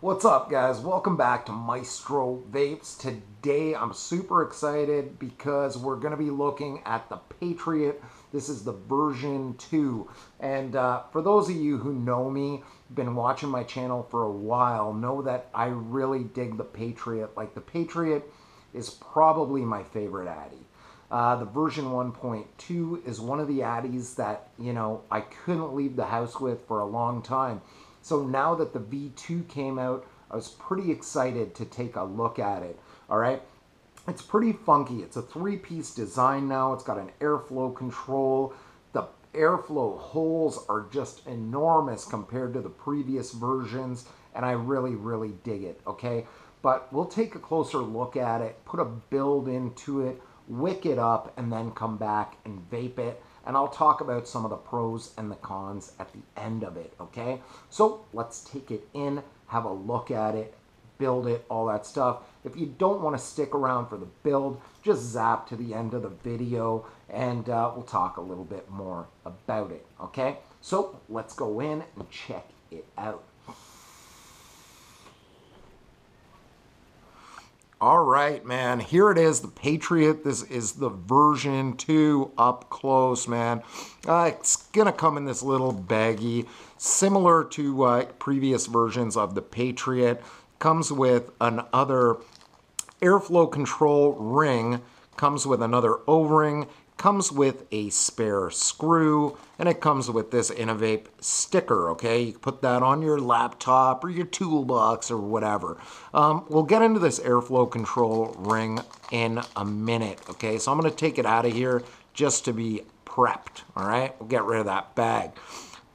What's up, guys? Welcome back to Maestro Vapes. Today I'm super excited because we're going to be looking at the Patriot. This is the version 2. And for those of you who know me, been watching my channel for a while, know that I really dig the Patriot. Like, the Patriot is probably my favorite Addy. The version 1.2 is one of the Addies that, I couldn't leave the house with for a long time. So now that the V2 came out, I was pretty excited to take a look at it, all right? It's pretty funky. It's a three-piece design now. It's got an airflow control. The airflow holes are just enormous compared to the previous versions, and I really, really dig it, okay? But we'll take a closer look at it, put a build into it, wick it up, and then come back and vape it. And I'll talk about some of the pros and the cons at the end of it, okay? So let's take it in, have a look at it, build it, all that stuff. If you don't want to stick around for the build, just zap to the end of the video and we'll talk a little bit more about it, okay? So let's go in and check it out. All right, man, here it is, the Patriot. This is the version 2 up close, man. It's gonna come in this little baggie, similar to previous versions of the Patriot. Comes with another airflow control ring, comes with another O-ring, comes with a spare screw, and it comes with this Innovape sticker, okay? You can put that on your laptop or your toolbox or whatever. We'll get into this airflow control ring in a minute, okay? So I'm gonna take it out of here just to be prepped, all right? We'll get rid of that bag.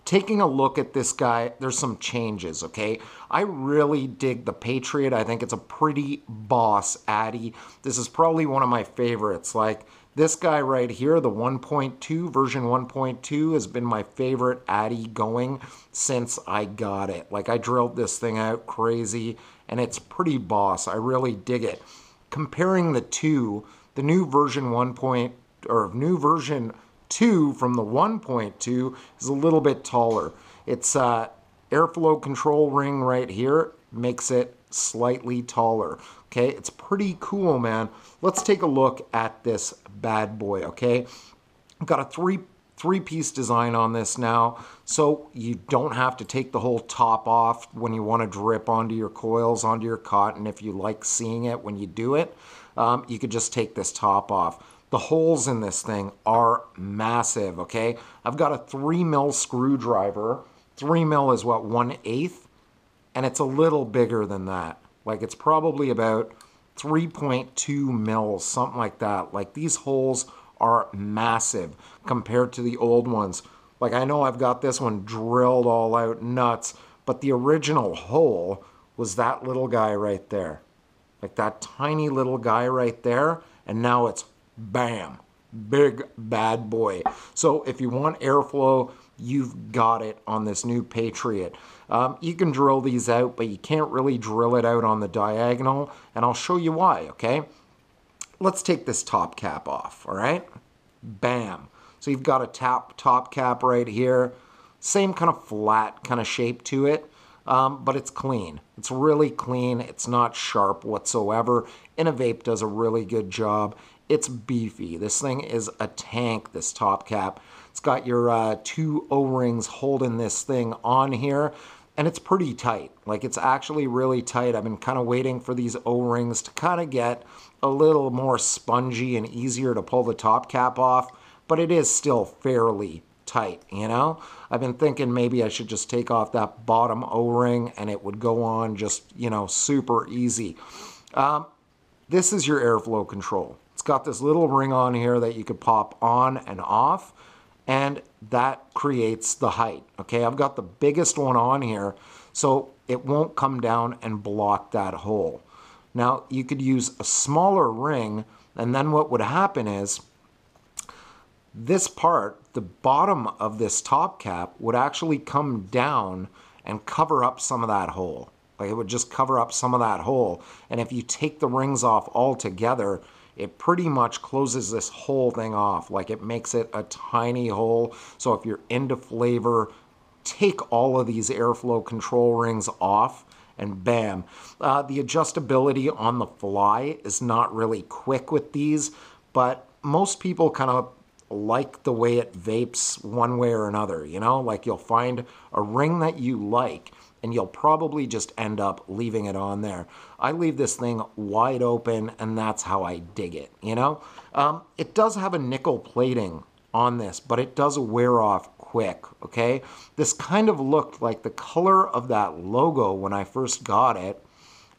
Taking a look at this guy, there's some changes, okay? I really dig the Patriot. I think it's a pretty boss Addy. This is probably one of my favorites. Like, this guy right here, the 1.2, version 1.2, has been my favorite Addy going since I got it. Like, I drilled this thing out crazy, and it's pretty boss. I really dig it. Comparing the two, the new version new version 2 from the 1.2 is a little bit taller. It's airflow control ring right here makes it slightly taller. Okay, it's pretty cool, man. Let's take a look at this bad boy, okay? I've got a three-piece design on this now, so you don't have to take the whole top off when you want to drip onto your coils, onto your cotton. If you like seeing it when you do it, you could just take this top off. The holes in this thing are massive, okay? I've got a 3mm screwdriver. 3mm is what, 1/8? And it's a little bigger than that. Like, it's probably about 3.2 mils, something like that. Like, these holes are massive compared to the old ones. Like, I know I've got this one drilled all out nuts, but the original hole was that little guy right there. Like, that tiny little guy right there, and now it's bam, big bad boy. So if you want airflow, you've got it on this new Patriot. You can drill these out, but you can't really drill it out on the diagonal, and I'll show you why, okay? Let's take this top cap off, all right? Bam. So you've got a top cap right here. Same kind of flat kind of shape to it, but it's clean. It's really clean. It's not sharp whatsoever. Innovape does a really good job. It's beefy. This thing is a tank, this top cap. It's got your 2 O-rings holding this thing on here, and it's pretty tight. Like, it's actually really tight. I've been kind of waiting for these O-rings to kind of get a little more spongy and easier to pull the top cap off, but it is still fairly tight, you know? I've been thinking maybe I should just take off that bottom O-ring and it would go on just, super easy. This is your airflow control. It's got this little ring on here that you could pop on and off, and that creates the height, okay? I've got the biggest one on here, so it won't come down and block that hole. Now, you could use a smaller ring, and then what would happen is this part, the bottom of this top cap, would actually come down and cover up some of that hole. Like, it would just cover up some of that hole, and if you take the rings off altogether, it pretty much closes this whole thing off. Like, it makes it a tiny hole. So if you're into flavor, take all of these airflow control rings off and bam. The adjustability on the fly is not really quick with these, but most people kind of like the way it vapes one way or another, you know? Like you'll find a ring that you like, and you'll probably just end up leaving it on there. I leave this thing wide open, and that's how I dig it, you know? It does have a nickel plating on this, but it does wear off quick, okay? This kind of looked like the color of that logo when I first got it,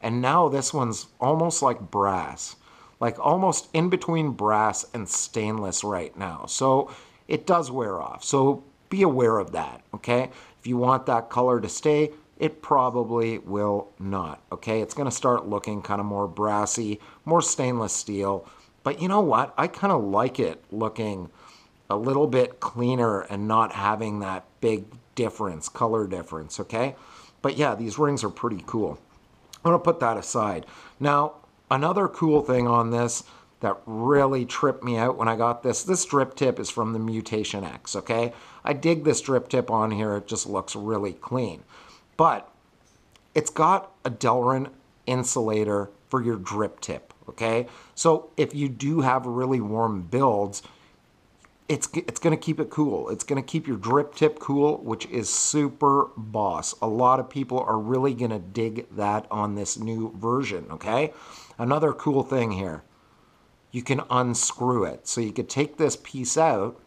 and now this one's almost like brass, like almost in between brass and stainless right now. So it does wear off, so be aware of that, okay? If you want that color to stay, it probably will not, okay? It's going to start looking kind of more brassy, more stainless steel. But you know what? I kind of like it looking a little bit cleaner and not having that big difference, color difference, okay? But yeah, these rings are pretty cool. I'm going to put that aside. Now, another cool thing on this that really tripped me out when I got this drip tip is from the Mutation X, okay? I dig this drip tip on here. It just looks really clean. But it's got a Delrin insulator for your drip tip, okay? So if you do have really warm builds, it's going to keep it cool. It's going to keep your drip tip cool, which is super boss. A lot of people are really going to dig that on this new version, okay? Another cool thing here, you can unscrew it. So you could take this piece out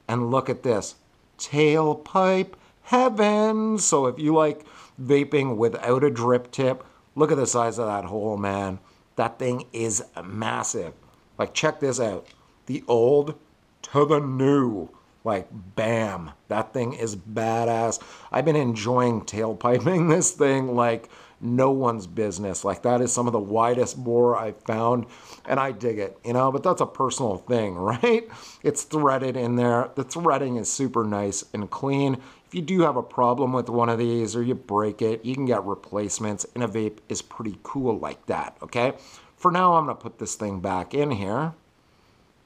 and look at this. Tailpipe heaven. So if you like vaping without a drip tip, look at the size of that hole, man. That thing is massive. Like, check this out. The old to the new. Like, bam. That thing is badass. I've been enjoying tailpiping this thing like no one's business. Like, that is some of the widest bore I've found, and I dig it, you know, but that's a personal thing, right? It's threaded in there. The threading is super nice and clean. If you do have a problem with one of these or you break it, you can get replacements. Innovape is pretty cool like that, okay? For now, I'm going to put this thing back in here.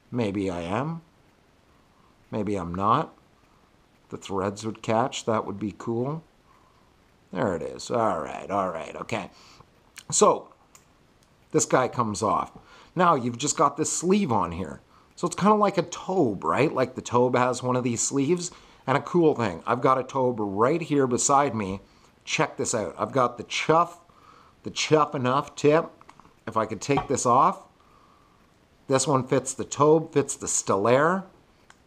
Maybe I am. Maybe I'm not. The threads would catch. That would be cool. There it is. All right, okay. So, this guy comes off. Now, you've just got this sleeve on here. So it's kind of like a tobe, right? Like the tobe has one of these sleeves. And a cool thing, I've got a tobe right here beside me. Check this out. I've got the Chuff Enough tip. If I could take this off, this one fits the tobe, fits the Stellaire,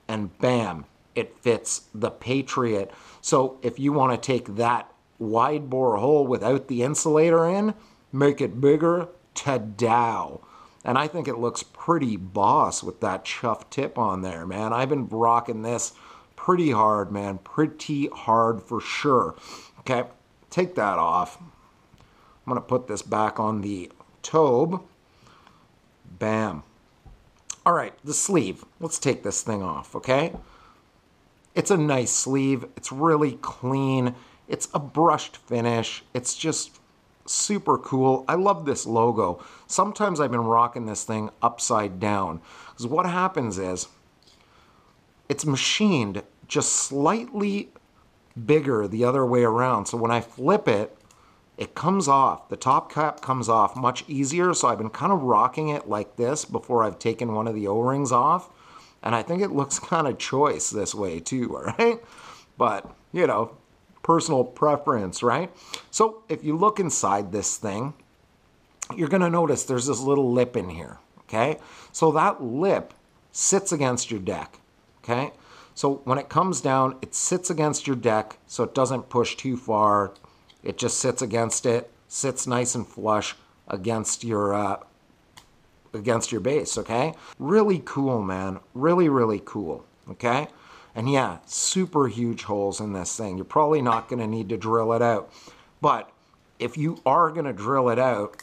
and bam, it fits the Patriot. So if you want to take that wide bore hole without the insulator in, make it bigger, ta-dow. And I think it looks pretty boss with that Chuff tip on there, man. I've been rocking this pretty hard, man. Pretty hard for sure. Okay, take that off. I'm going to put this back on the tobe. Bam. All right, the sleeve. Let's take this thing off, okay? It's a nice sleeve. It's really clean. It's a brushed finish. It's just super cool. I love this logo. Sometimes I've been rocking this thing upside down, because what happens is it's machined just slightly bigger the other way around. So when I flip it, it comes off. The top cap comes off much easier. So I've been kind of rocking it like this before I've taken one of the O-rings off. And I think it looks kind of choice this way too, all right? But, you know, personal preference, right? So if you look inside this thing, you're going to notice there's this little lip in here, okay? So that lip sits against your deck, okay? So when it comes down, it sits against your deck so it doesn't push too far. It just sits against it, sits nice and flush against your base, okay? Really cool, man. Really, really cool, okay? And yeah, super huge holes in this thing. You're probably not going to need to drill it out. But if you are going to drill it out,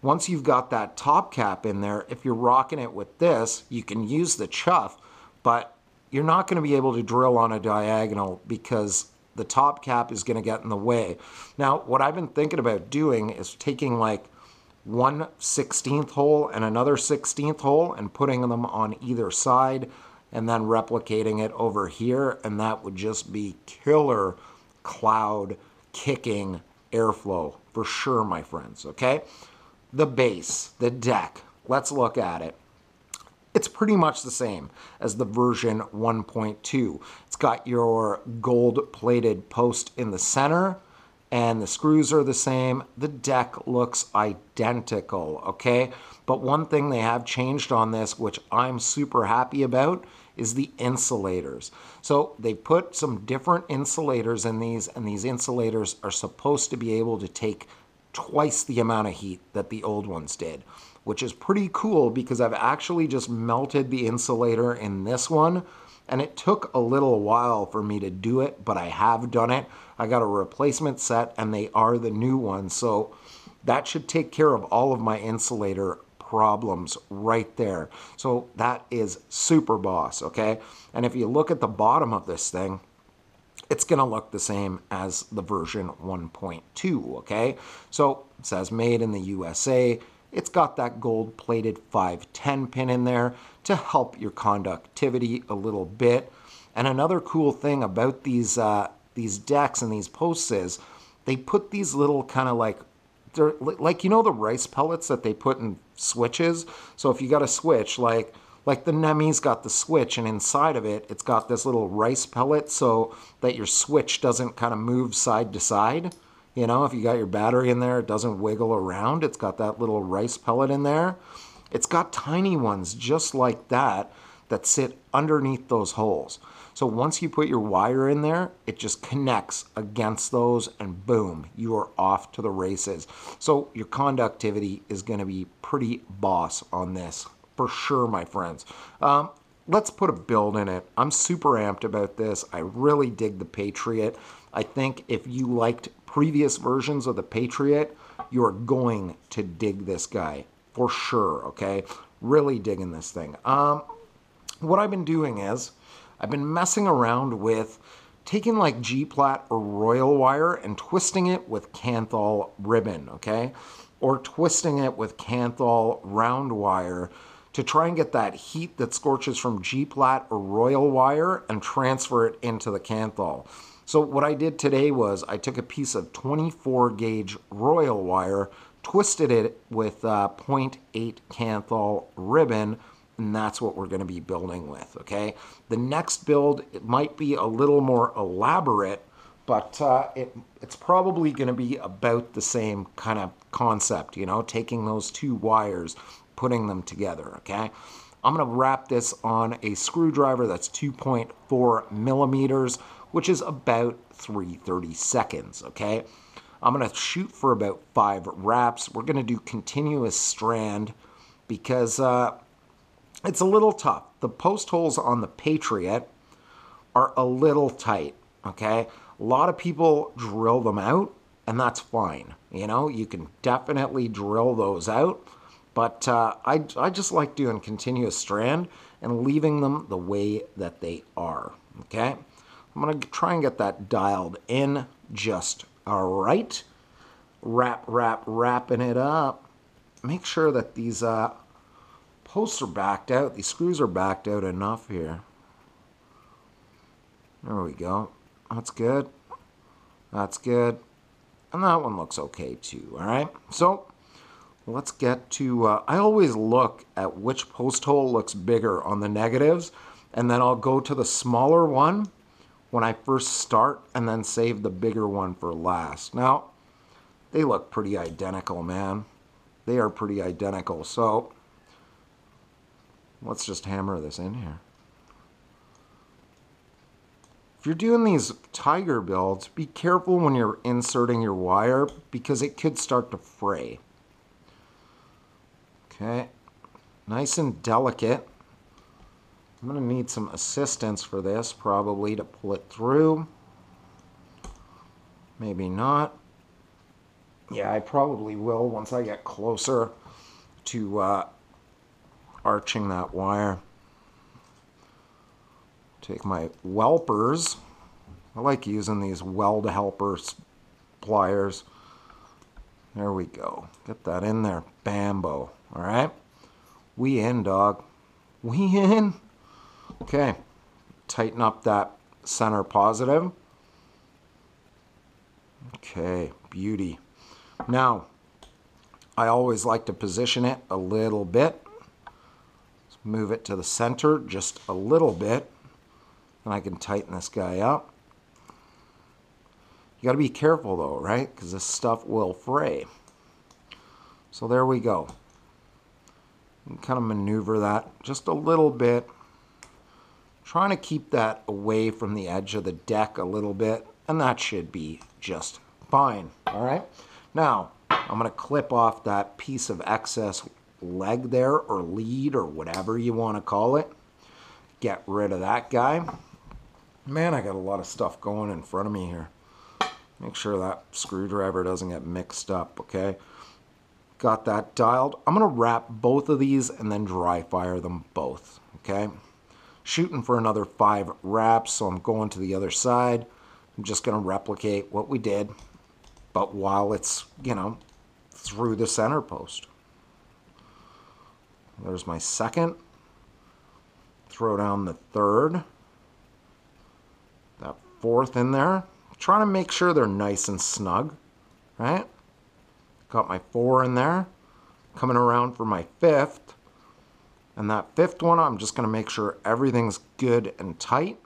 once you've got that top cap in there, if you're rocking it with this, you can use the Chuff, but you're not going to be able to drill on a diagonal because the top cap is going to get in the way. Now, what I've been thinking about doing is taking like 1/16 hole and another 16th hole and putting them on either side and then replicating it over here, and that would just be killer cloud kicking airflow for sure, my friends, okay? The base, the deck, let's look at it. It's pretty much the same as the version 1.2. It's got your gold-plated post in the center, and the screws are the same. The deck looks identical, okay? But one thing they have changed on this, which I'm super happy about, is the insulators. So they put some different insulators in these, and these insulators are supposed to be able to take twice the amount of heat that the old ones did, which is pretty cool because I've actually just melted the insulator in this one, and it took a little while for me to do it, but I have done it. I got a replacement set, and they are the new ones, so that should take care of all of my insulator problems right there. So that is super boss, okay? And if you look at the bottom of this thing, it's going to look the same as the version 1.2, okay? So it says made in the USA. It's got that gold-plated 510 pin in there to help your conductivity a little bit. And another cool thing about these decks and these posts is they put these little kind of they're like, you know, the rice pellets that they put in switches? So if you got a switch, like the Nemi's got the switch, and inside of it, it's got this little rice pellet so that your switch doesn't kind of move side to side. You know, if you got your battery in there, it doesn't wiggle around. It's got that little rice pellet in there. It's got tiny ones just like that that sit underneath those holes. So once you put your wire in there, it just connects against those, and boom, you are off to the races. So your conductivity is going to be pretty boss on this, for sure, my friends. Let's put a build in it. I'm super amped about this. I really dig the Patriot. I think if you liked previous versions of the Patriot, you're going to dig this guy, for sure, okay? Really digging this thing. What I've been doing is, I've been messing around with taking like G-Plat or Royal wire and twisting it with Kanthal ribbon, okay? Or twisting it with Kanthal round wire to try and get that heat that scorches from G-Plat or Royal wire and transfer it into the Kanthal. So what I did today was I took a piece of 24 gauge Royal wire, twisted it with 0.8 Kanthal ribbon, and that's what we're going to be building with, okay? The next build, it might be a little more elaborate, but it's probably going to be about the same kind of concept, you know, taking those two wires, putting them together, okay? I'm going to wrap this on a screwdriver that's 2.4 millimeters, which is about 3/30 seconds, okay? I'm going to shoot for about 5 wraps. We're going to do continuous strand because it's a little tough. The post holes on the Patriot are a little tight, okay? A lot of people drill them out, and that's fine. You know, you can definitely drill those out, but I just like doing continuous strand and leaving them the way that they are, okay? I'm going to try and get that dialed in just all right. Wrapping it up. Make sure that these posts are backed out. These screws are backed out enough here. There we go. That's good. That's good. And that one looks okay too, all right? So let's get to, I always look at which post hole looks bigger on the negatives, and then I'll go to the smaller one when I first start and then save the bigger one for last. Now, they look pretty identical, man. They are pretty identical. So let's just hammer this in here. If you're doing these tiger builds, be careful when you're inserting your wire because it could start to fray. Okay, nice and delicate. I'm going to need some assistance for this, probably, to pull it through. Maybe not. Yeah, I probably will once I get closer to arching that wire. Take my Welpers. I like using these weld helpers pliers. There we go. Get that in there. Bambo. All right. We in, dog. We in. Okay. Tighten up that center positive. Okay. beauty. Now, I always like to position it a little bit. Let's move it to the center just a little bit. And I can tighten this guy up. You got to be careful though, right? Because this stuff will fray. So there we go. You can kind of maneuver that just a little bit. Trying to keep that away from the edge of the deck a little bit. And that should be just fine. All right. Now, I'm going to clip off that piece of excess leg there, or lead, or whatever you want to call it. Get rid of that guy. Man, I got a lot of stuff going in front of me here. Make sure that screwdriver doesn't get mixed up, okay? Got that dialed. I'm going to wrap both of these and then dry fire them both, okay? Shooting for another 5 wraps, so I'm going to the other side. I'm just going to replicate what we did, but while it's, you know, through the center post. There's my second. Throw down the third. That fourth in there. Trying to make sure they're nice and snug, right? Got my 4 in there. Coming around for my 5th. And that 5th one, I'm just going to make sure everything's good and tight.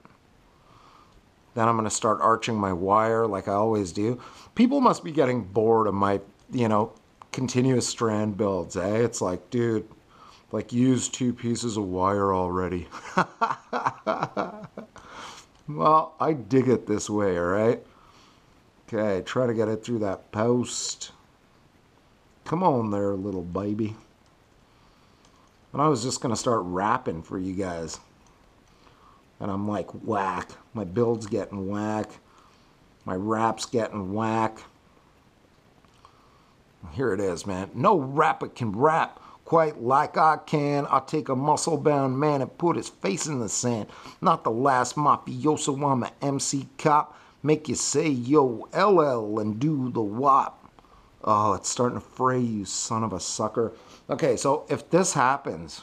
Then I'm going to start arching my wire like I always do. People must be getting bored of my, you know, continuous strand builds, eh? It's like, dude, like, use 2 pieces of wire already. Well, I dig it this way, all right? Okay, try to get it through that post. Come on there, little baby. And I was just going to start rapping for you guys. And I'm like, whack. My build's getting whack. My rap's getting whack. Here it is, man. No rapper can rap quite like I can. I'll take a muscle-bound man and put his face in the sand. Not the last mafioso, I'm a MC cop. Make you say, yo, LL, and do the wop. Oh, it's starting to fray, you son of a sucker. Okay, so if this happens,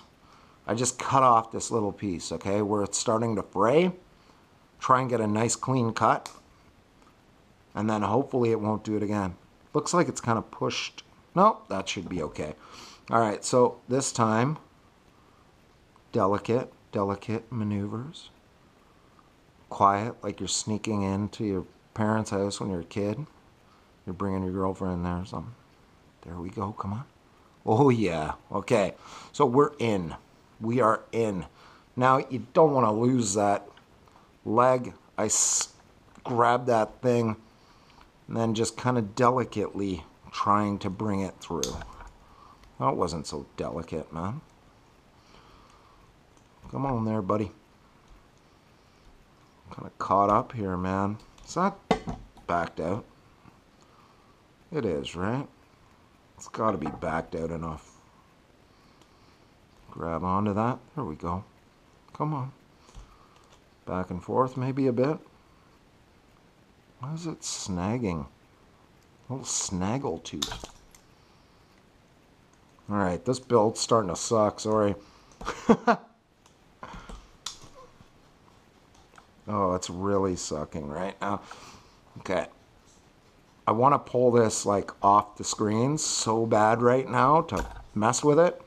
I just cut off this little piece, okay, where it's starting to fray. Try and get a nice clean cut. And then hopefully it won't do it again. Looks like it's kind of pushed. Nope, that should be okay. All right, so this time, delicate maneuvers. Quiet, like you're sneaking into your parents' house when you're a kid. You're bringing your girlfriend there or something. There we go, come on. Oh yeah, okay. So we're in. We are in. Now, you don't want to lose that leg. I grab that thing and then just kind of delicately trying to bring it through. That wasn't so delicate, man. Come on there, buddy. Kind of caught up here, man. It's not backed out. It is, right? It's got to be backed out enough. Grab onto that. There we go. Come on. Back and forth maybe a bit. Why is it snagging? A little snaggle tooth. Alright, this build's starting to suck, sorry. Oh, it's really sucking right now. Okay. I want to pull this like off the screen so bad right now to mess with it.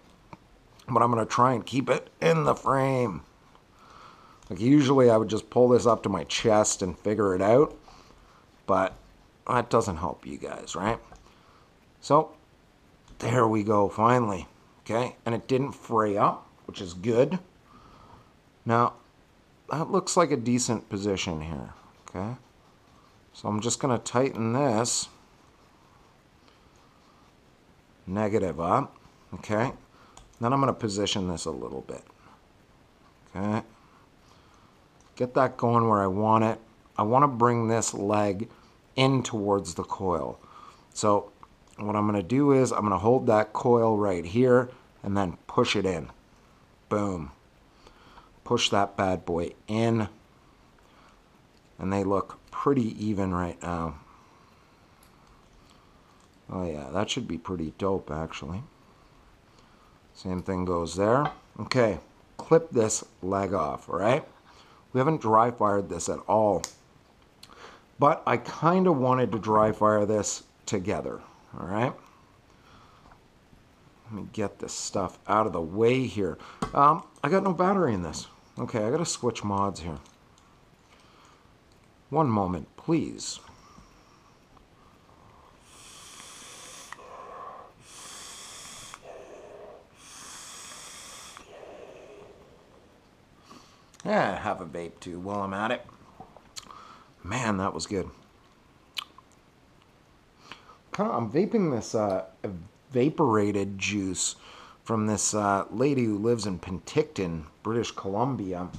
But I'm going to try and keep it in the frame. Like usually I would just pull this up to my chest and figure it out. But that doesn't help you guys, right? So, there we go, finally. Okay, and it didn't fray up, which is good. Now, that looks like a decent position here, okay? So I'm just going to tighten this. Negative up, okay? Then I'm going to position this a little bit, okay? Get that going where I want it. I want to bring this leg in towards the coil. So what I'm going to do is I'm going to hold that coil right here and then push it in. Boom. Push that bad boy in. And they look pretty even right now. Oh yeah, that should be pretty dope actually. Same thing goes there. Okay, clip this leg off, all right? We haven't dry fired this at all. But I kind of wanted to dry fire this together, all right? Let me get this stuff out of the way here. I got no battery in this. Okay, I got to switch mods here. One moment, please. Yeah, have a vape too while I'm at it. Man, that was good. I'm vaping this evaporated juice from this lady who lives in Penticton, British Columbia.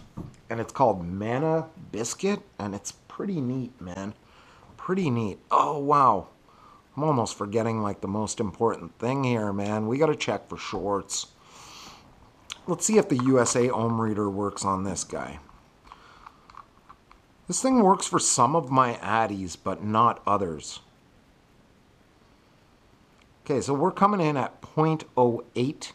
And it's called Manna Biscuit. And it's pretty neat, man. Pretty neat. Oh, wow. I'm almost forgetting like the most important thing here, man. We got to check for shorts. Let's see if the USA ohm reader works on this guy. This thing works for some of my Addies, but not others. Okay, so we're coming in at 0.08,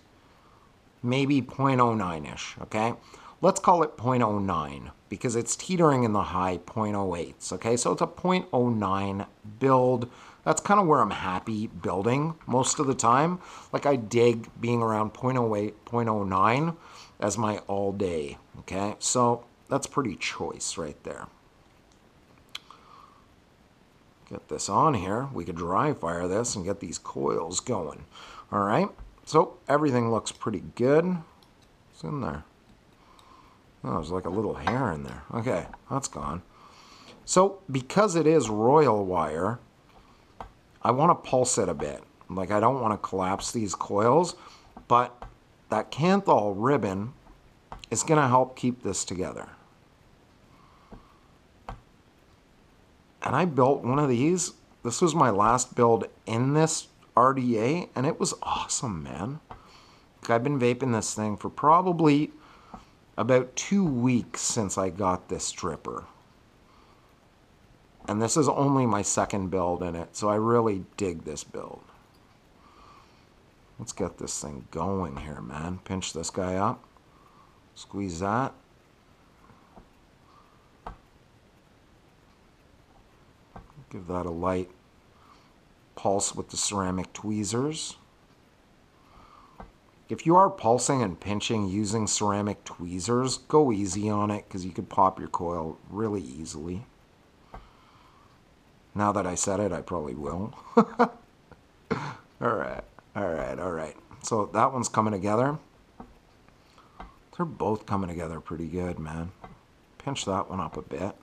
maybe 0.09-ish, okay? Let's call it 0.09 because it's teetering in the high 0.08s, okay? So it's a 0.09 build. That's kind of where I'm happy building most of the time. Like I dig being around 0.08, 0.09 as my all day, okay? So that's pretty choice right there. Get this on here. We could dry fire this and get these coils going. All right. So everything looks pretty good. What's in there? Oh, there's like a little hair in there. Okay, that's gone. So because it is royal wire, I want to pulse it a bit. Like I don't want to collapse these coils, but that Kanthal ribbon is going to help keep this together. And I built one of these. This was my last build in this RDA, and it was awesome, man. I've been vaping this thing for probably about 2 weeks since I got this stripper. And this is only my second build in it, so I really dig this build. Let's get this thing going here, man. Pinch this guy up. Squeeze that. Give that a light pulse with the ceramic tweezers. If you are pulsing and pinching using ceramic tweezers, go easy on it because you could pop your coil really easily. Now that I said it, I probably will. Alright, alright, alright. So that one's coming together. They're both coming together pretty good, man. Pinch that one up a bit.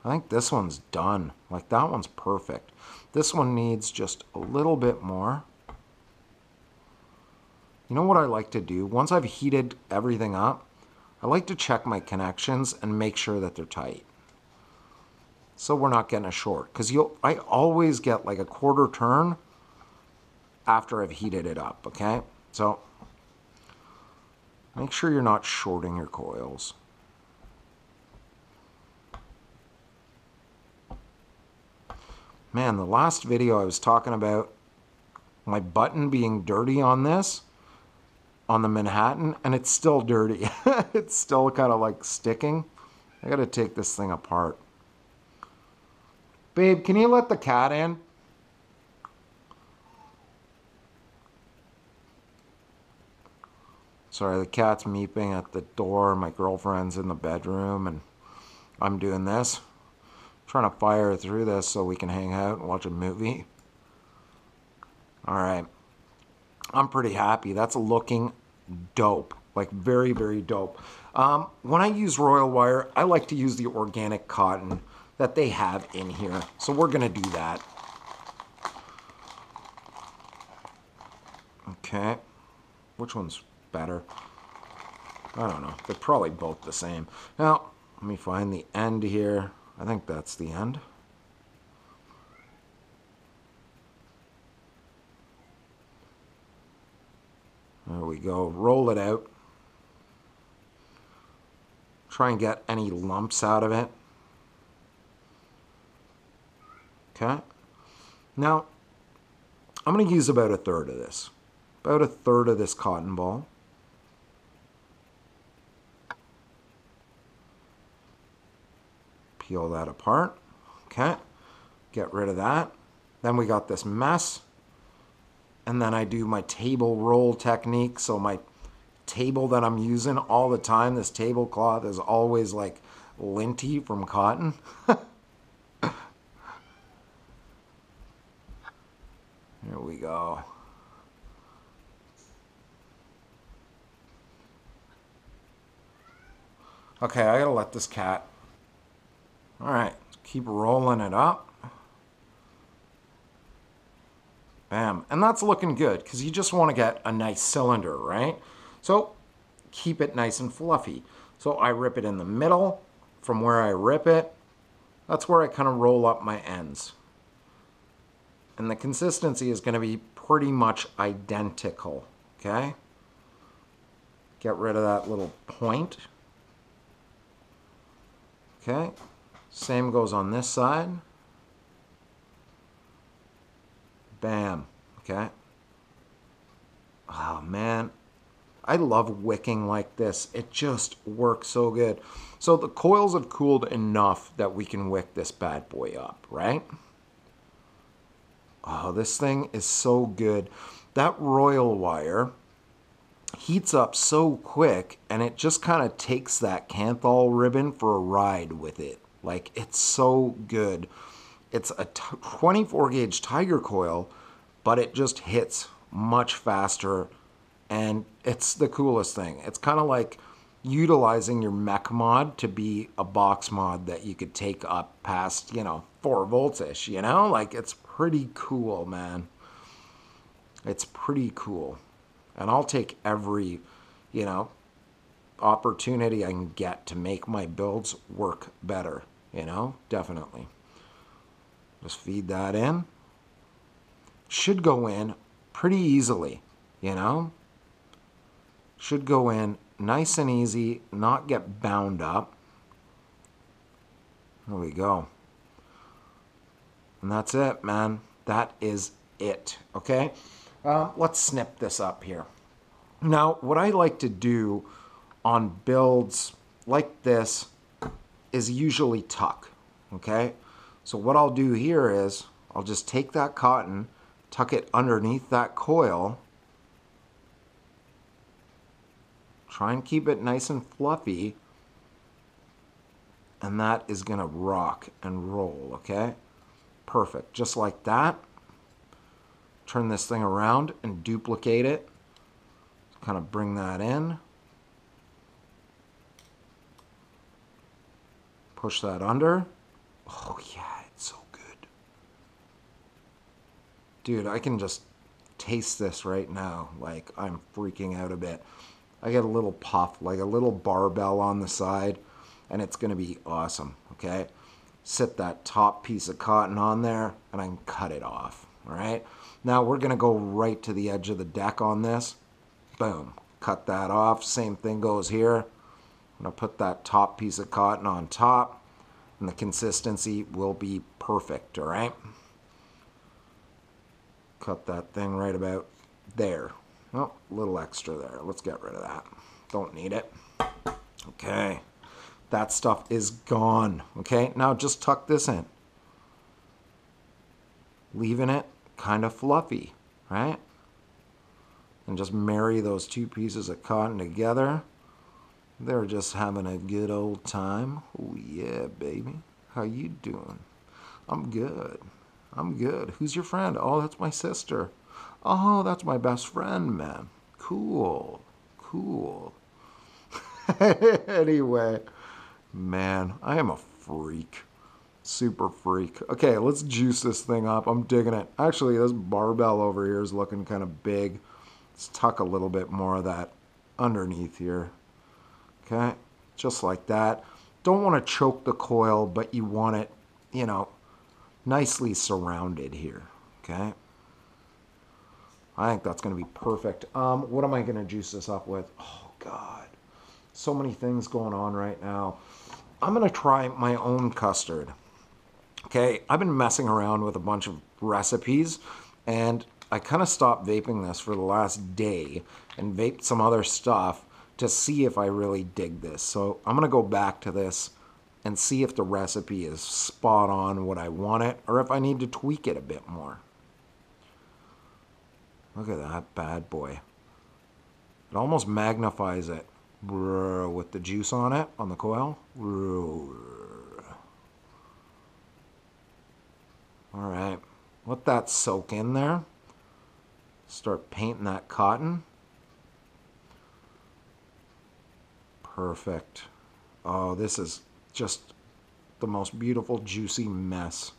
I think this one's done. Like that one's perfect. This one needs just a little bit more. You know what I like to do? Once I've heated everything up, I like to check my connections and make sure that they're tight. So we're not getting a short. Because I always get like a quarter turn after I've heated it up, okay? So make sure you're not shorting your coils. Man, the last video I was talking about my button being dirty on this, on the Manhattan, and it's still dirty. It's still kind of like sticking. I gotta take this thing apart. Babe, can you let the cat in? Sorry, the cat's meeping at the door. My girlfriend's in the bedroom, and I'm doing this. Trying to fire through this so we can hang out and watch a movie. All right. I'm pretty happy. That's looking dope. Like very, very dope. When I use royal wire, I like to use the organic cotton that they have in here. So we're going to do that. Okay. Which one's better? I don't know. They're probably both the same. Now, let me find the end here. I think that's the end. There we go. Roll it out. Try and get any lumps out of it. Okay. Now, I'm going to use about a third of this. About a third of this cotton ball. Peel that apart. Okay. Get rid of that. Then we got this mess. And then I do my table roll technique. So my table that I'm using all the time, this tablecloth is always like linty from cotton. Here we go. Okay, I gotta let this cat. All right, keep rolling it up. Bam. And that's looking good because you just want to get a nice cylinder, right? So keep it nice and fluffy. So I rip it in the middle. From where I rip it, that's where I kind of roll up my ends. And the consistency is going to be pretty much identical, okay? Get rid of that little point. Okay, same goes on this side. Bam, okay. Oh man, I love wicking like this. It just works so good. So the coils have cooled enough that we can wick this bad boy up, right? Oh, this thing is so good. That royal wire heats up so quick, and it just kind of takes that Kanthal ribbon for a ride with it. Like, it's so good. It's a 24 gauge Tiger coil, but it just hits much faster, and it's the coolest thing. It's kind of like utilizing your mech mod to be a box mod that you could take up past, 4 volts-ish, Like, it's pretty cool, man. It's pretty cool. And I'll take every, opportunity I can get to make my builds work better, definitely. Just feed that in. Should go in pretty easily, Should go in nice and easy, not get bound up. There we go. And that's it, man. That is it, okay? Let's snip this up here. Now, what I like to do on builds like this is usually tuck, okay? So what I'll do here is I'll just take that cotton, tuck it underneath that coil, try and keep it nice and fluffy, and that is gonna rock and roll, okay? Perfect, just like that. Turn this thing around and duplicate it. Kind of bring that in. Push that under. Oh yeah, it's so good. Dude, I can just taste this right now. Like, I'm freaking out a bit. I get a little puff, like a little barbell on the side, and it's gonna be awesome, okay? Sit that top piece of cotton on there, and I can cut it off, all right? Now we're gonna go right to the edge of the deck on this. Boom, cut that off. Same thing goes here. I'm gonna put that top piece of cotton on top, and the consistency will be perfect, all right? Cut that thing right about there. Oh, a little extra there. Let's get rid of that. Don't need it. Okay, that stuff is gone. Okay, now just tuck this in. Leaving it kind of fluffy, right? And just marry those two pieces of cotton together. They're just having a good old time. Oh yeah, baby. How you doing? I'm good. I'm good. Who's your friend? Oh, that's my sister. Oh, that's my best friend, man. Cool. Cool. Anyway, man, I am a freak. Super freak. Okay, let's juice this thing up. I'm digging it. Actually, this barbell over here is looking kind of big. Let's tuck a little bit more of that underneath here. Okay, just like that. Don't want to choke the coil, but you want it, nicely surrounded here. Okay. I think that's going to be perfect. What am I going to juice this up with? Oh, God. So many things going on right now. I'm going to try my own custard. Okay, I've been messing around with a bunch of recipes, and I kind of stopped vaping this for the last day and vaped some other stuff to see if I really dig this. So I'm going to go back to this and see if the recipe is spot on what I want it or if I need to tweak it a bit more. Look at that bad boy. It almost magnifies it with the juice on it, on the coil. All right, let that soak in there. Start painting that cotton. Perfect. Oh, this is just the most beautiful, juicy mess.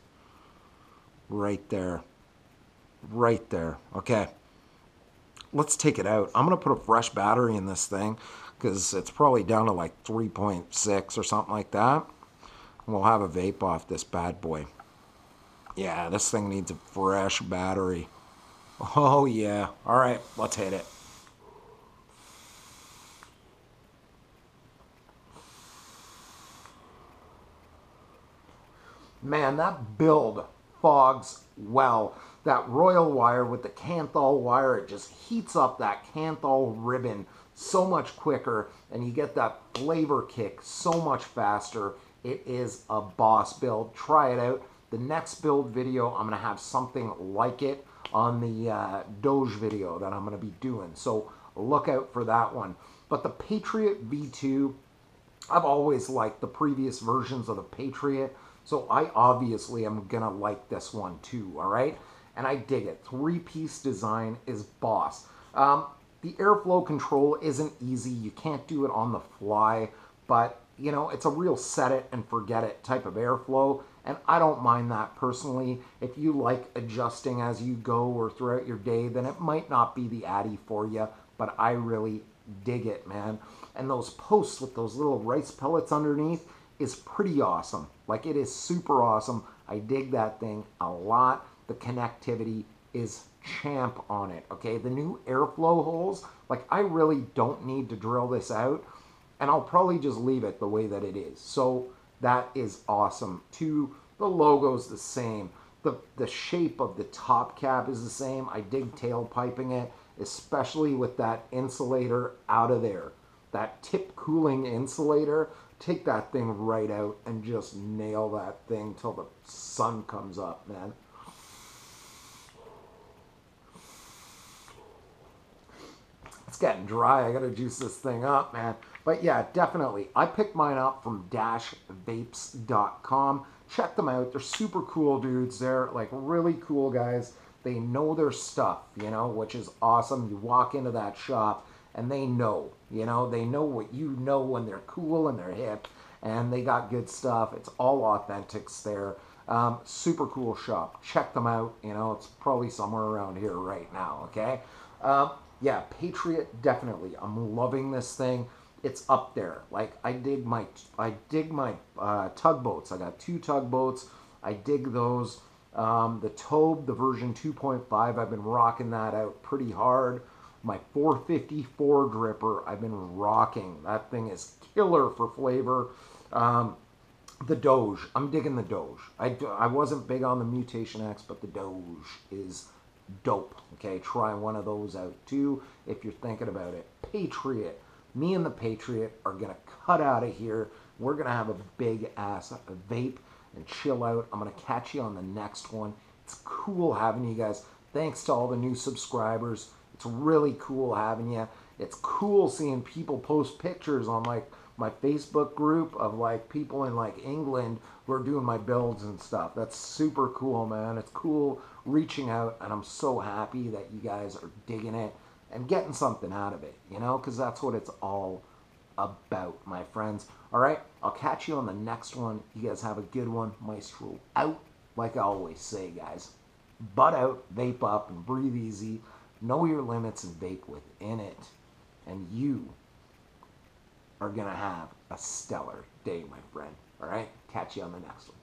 Right there. Right there. Okay. Let's take it out. I'm going to put a fresh battery in this thing because it's probably down to like 3.6 or something like that. We'll have a vape off this bad boy. Yeah, this thing needs a fresh battery. Oh, yeah. All right, let's hit it. Man, that build fogs well. That royal wire with the Kanthal wire, it just heats up that Kanthal ribbon so much quicker, and you get that flavor kick so much faster. It is a boss build. Try it out. The next build video, I'm going to have something like it on the Doge video that I'm going to be doing. So look out for that one. But the Patriot V2, I've always liked the previous versions of the Patriot. So I obviously am going to like this one too, all right? And I dig it. Three-piece design is boss. The airflow control isn't easy. You can't do it on the fly, but, you know, it's a real set it and forget it type of airflow, and I don't mind that personally. If you like adjusting as you go or throughout your day, then it might not be the Addy for you, but I really dig it, man. And those posts with those little rice pellets underneath is pretty awesome. Like, it is super awesome. I dig that thing a lot. The connectivity is champ on it, okay? The new airflow holes, like, I really don't need to drill this out, and I'll probably just leave it the way that it is. So that is awesome. Too, the logo's the same. The shape of the top cap is the same. I dig tailpiping it, especially with that insulator out of there. That tip cooling insulator, take that thing right out and just nail that thing till the sun comes up, man. It's getting dry. I gotta juice this thing up, man. But yeah, definitely. I picked mine up from dashvapes.com. Check them out. They're super cool dudes. They're like really cool guys. They know their stuff, you know, which is awesome. You walk into that shop and they know, you know, they know what you know when they're cool and they're hip, and they got good stuff. It's all authentics there. Super cool shop. Check them out. You know, it's probably somewhere around here right now, okay? Yeah, Patriot, definitely. I'm loving this thing. It's up there. Like, I dig my tugboats. I got 2 tugboats. I dig those. The Tobe, the version 2.5, I've been rocking that out pretty hard. My 454 dripper, I've been rocking. That thing is killer for flavor. The Doge, I'm digging the Doge. I wasn't big on the Mutation X, but the Doge is dope. Okay, try one of those out too if you're thinking about it. Patriot, me and the Patriot are gonna cut out of here. We're gonna have a big ass vape and chill out. I'm gonna catch you on the next one. It's cool having you guys. Thanks to all the new subscribers. It's really cool having you. It's cool seeing people post pictures on like my Facebook group of like people in like England who are doing my builds and stuff. That's super cool, man. It's cool reaching out, and I'm so happy that you guys are digging it and getting something out of it, you know, because that's what it's all about, my friends. All right, I'll catch you on the next one. You guys have a good one. Maestro out, like I always say, guys. Butt out, vape up, and breathe easy. Know your limits and vape within it. And you are going to have a stellar day, my friend. All right? Catch you on the next one.